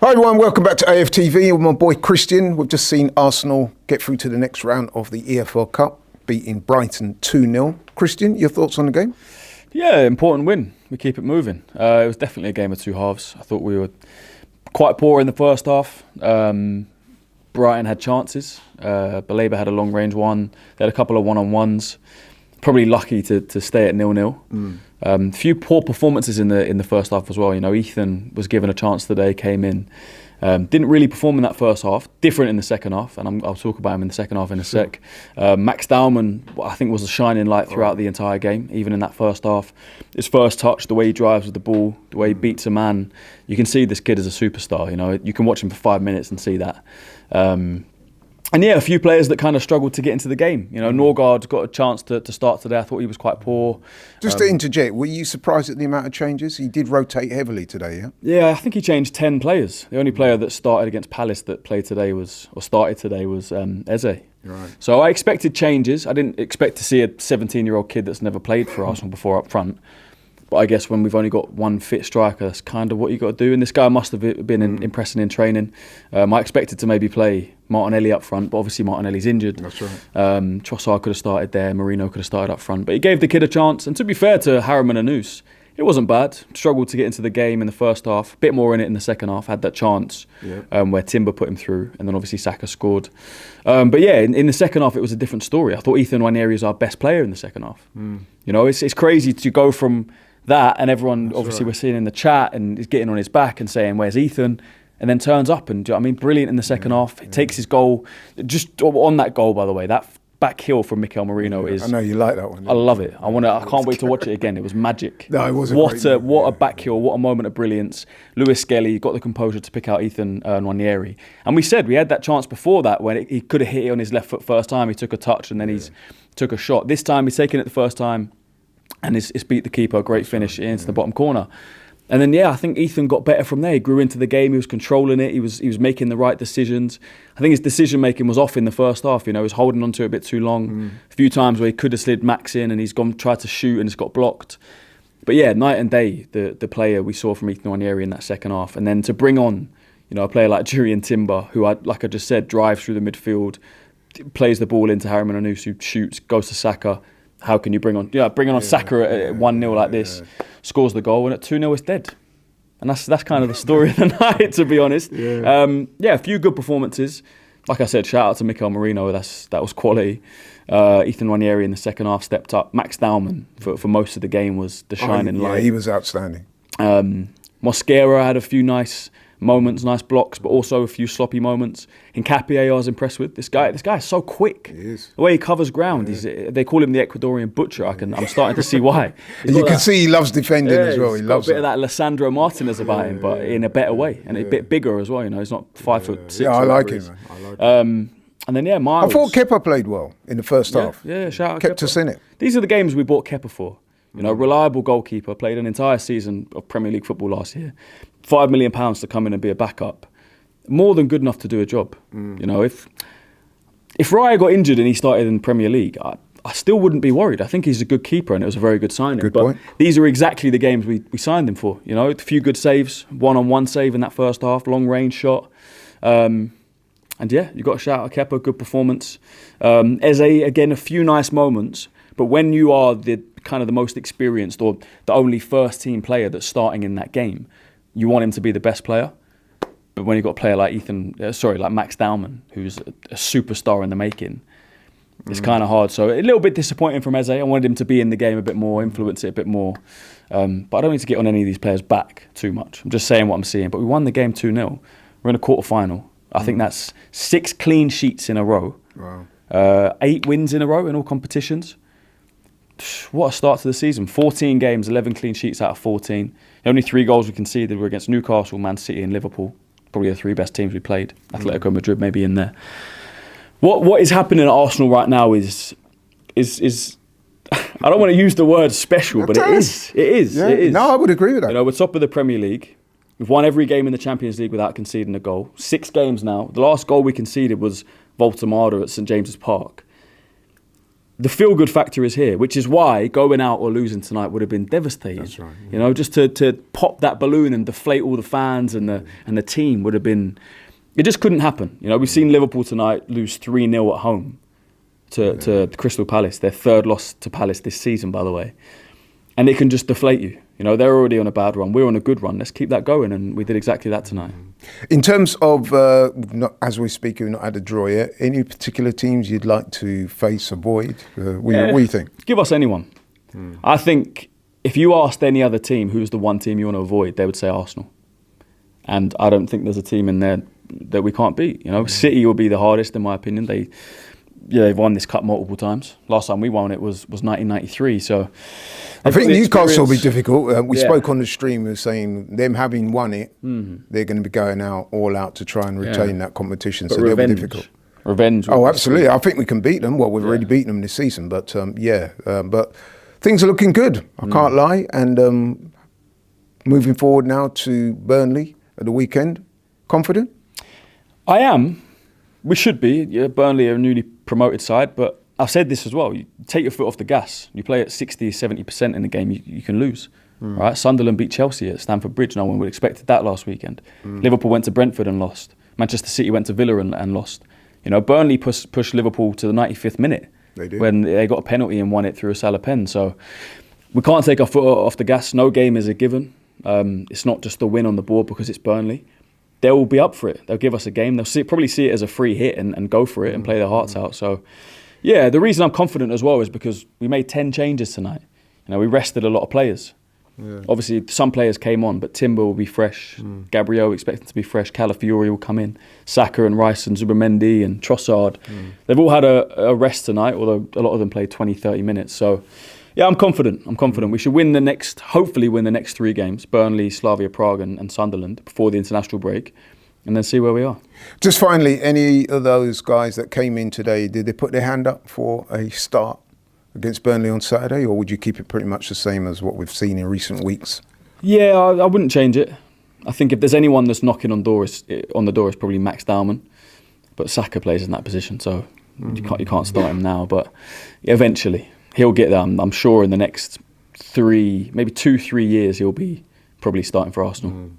Hi everyone, welcome back to AFTV with my boy Christian. We've just seen Arsenal get through to the next round of the EFL Cup, beating Brighton 2-0. Christian, your thoughts on the game? Yeah, important win. We keep it moving. It was definitely a game of two halves. I thought we were quite poor in the first half. Brighton had chances. Baleba had a long range one. They had a couple of one-on-ones. Probably lucky to stay at 0-0. Few poor performances in the first half as well. You know, Ethan was given a chance today, came in, didn't really perform in that first half. Different in the second half, and I'll talk about him in the second half in a sec. Max Dowman, I think, was a shining light throughout the entire game, even in that first half. His first touch, the way he drives with the ball, the way he beats a man, you can see this kid is a superstar. You know, you can watch him for 5 minutes and see that. And yeah, a few players that kind of struggled to get into the game. You know, Norgard got a chance to start today. I thought he was quite poor. Just to interject, were you surprised at the amount of changes? He did rotate heavily today, yeah? Yeah, I think he changed 10 players. The only player that started against Palace that started today was Eze. Right. So I expected changes. I didn't expect to see a 17-year-old kid that's never played for Arsenal before up front. But I guess when we've only got one fit striker, that's kind of what you got to do. And this guy must have been impressing in training. I expected to maybe play Martinelli up front, but obviously Martinelli's injured. That's right. Trossard could have started there. Marino could have started up front. But he gave the kid a chance. And to be fair to Harriman and Noose, it wasn't bad. Struggled to get into the game in the first half. A bit more in it in the second half. Had that chance where Timber put him through. And then obviously Saka scored. But yeah, in the second half, it was a different story. I thought Ethan Nwaneri is our best player in the second half. You know, it's crazy to go from that, and everyone we're seeing in the chat and is getting on his back and saying, where's Ethan? And then turns up and, do you know what I mean, brilliant in the second half. He takes his goal. Just on that goal, by the way, that back heel from Mikel Merino is... I know you like that one. I love it. I can't wait to watch it again. It was magic. No, it was what a back heel, what a moment of brilliance. Lewis Skelly got the composure to pick out Ethan Nwaneri. And we had that chance before that when he could have hit it on his left foot first time. He took a touch and then he's took a shot. This time he's taken it the first time. And it's beat the keeper, great finish into the bottom corner. And then, I think Ethan got better from there. He grew into the game, he was controlling it, he was making the right decisions. I think his decision-making was off in the first half, you know, he was holding on to it a bit too long. A few times where he could have slid Max in and he's tried to shoot and it's got blocked. But yeah, night and day, the player we saw from Ethan Nwaneri in that second half. And then to bring on, you know, a player like Julian Timber, who, like I just said, drives through the midfield, plays the ball into Harriman and Noose, who shoots, goes to Saka. How can you bring on Saka at 1-0 like this, scores the goal, and at 2-0 it's dead. And that's kind of the story of the night, to be honest. A few good performances. Like I said, shout out to Mikel Merino, that was quality. Ethan Nwaneri in the second half stepped up. Max Dowman for most of the game was the shining light. Yeah, he was outstanding. Mosquera had a few nice moments, nice blocks, but also a few sloppy moments. Hincapié I was impressed with. This guy is so quick. He is. The way he covers ground, they call him the Ecuadorian butcher. I'm starting to see why. You can see he loves defending as well. He loves got a bit of that Lissandro Martinez about him, but in a better way and a bit bigger as well. You know, he's not 5'6". Yeah, I like him, man. I like him. And then Miles. I thought Kepa played well in the first half. Yeah, shout out kept Kepa. us in it. These are the games we bought Kepa for. You know, reliable goalkeeper, played an entire season of Premier League football last year. £5 million to come in and be a backup. More than good enough to do a job. You know, if Raya got injured and he started in the Premier League, I still wouldn't be worried. I think he's a good keeper and it was a very good signing. Good point. These are exactly the games we signed him for. You know, a few good saves, one-on-one save in that first half, long range shot. And you got to shout out Kepa, good performance. Eze, again, a few nice moments. But when you are the most experienced or the only first team player that's starting in that game, you want him to be the best player. But when you've got a player like like Max Dowman, who's a superstar in the making, it's kind of hard. So a little bit disappointing from Eze. I wanted him to be in the game a bit more, influence it a bit more. But I don't need to get on any of these players back too much. I'm just saying what I'm seeing. But we won the game 2-0. We're in a quarter-final. I think that's 6 clean sheets in a row. Wow. 8 wins in a row in all competitions. What a start to the season. 14 games, 11 clean sheets out of 14. The only 3 goals we conceded were against Newcastle, Man City and Liverpool. Probably the 3 best teams we played. Atletico Madrid maybe in there. What is happening at Arsenal right now is I don't want to use the word special, but it is. It is. No, I would agree with that. You know, we're top of the Premier League. We've won every game in the Champions League without conceding a goal. 6 games now. The last goal we conceded was Volta Mada at St James's Park. the feel-good factor is here, which is why going out or losing tonight would have been devastating. That's right. Yeah. You know, just to pop that balloon and deflate all the fans and the team would have been. It just couldn't happen. You know, we've seen Liverpool tonight lose 3-0 at home to Crystal Palace. Their third loss to Palace this season, by the way, and it can just deflate you. You know, they're already on a bad run. We're on a good run. Let's keep that going, and we did exactly that tonight. In terms of, as we speak, we've not had a draw yet. Any particular teams you'd like to face, avoid? What do you think? Give us anyone. I think if you asked any other team who's the one team you want to avoid, they would say Arsenal. And I don't think there's a team in there that we can't beat. You know, City will be the hardest, in my opinion. They've won this cup multiple times. Last time we won it was 1993. So I think Newcastle will be difficult. We Yeah. spoke on the stream, we were saying them having won it, they're going to be going all out to try and retain that competition. But so they'll be difficult. Revenge. Oh, absolutely. I think we can beat them. Well, we've already beaten them this season, but but things are looking good. I can't lie. And moving forward now to Burnley at the weekend, confident? I am. We should be. Yeah, Burnley are a newly promoted side, but I've said this as well. You take your foot off the gas. You play at 60, 70% in the game, you can lose. Right? Sunderland beat Chelsea at Stamford Bridge. No one would have expected that last weekend. Liverpool went to Brentford and lost. Manchester City went to Villa and lost. You know, Burnley pushed Liverpool to the 95th minute. They did. When they got a penalty and won it through a Salah pen. So we can't take our foot off the gas. No game is a given. It's not just the win on the board because it's Burnley. They'll be up for it. They'll give us a game. They'll probably see it as a free hit and go for it and play their hearts out. So, yeah, the reason I'm confident as well is because we made 10 changes tonight. You know, we rested a lot of players. Yeah. Obviously, some players came on, but Timber will be fresh. Gabriel expected to be fresh. Calafiori will come in. Saka and Rice and Zubimendi and Trossard. They've all had a rest tonight, although a lot of them played 20, 30 minutes. So, yeah, I'm confident. We should hopefully win the next 3 games, Burnley, Slavia Prague and Sunderland, before the international break, and then see where we are. Just finally, any of those guys that came in today, did they put their hand up for a start against Burnley on Saturday, or would you keep it pretty much the same as what we've seen in recent weeks? Yeah, I wouldn't change it. I think if there's anyone that's knocking on the door, it's probably Max Dowman, but Saka plays in that position, so you can't start him now, but eventually. He'll get there. I'm sure in the next 3 years, he'll be probably starting for Arsenal.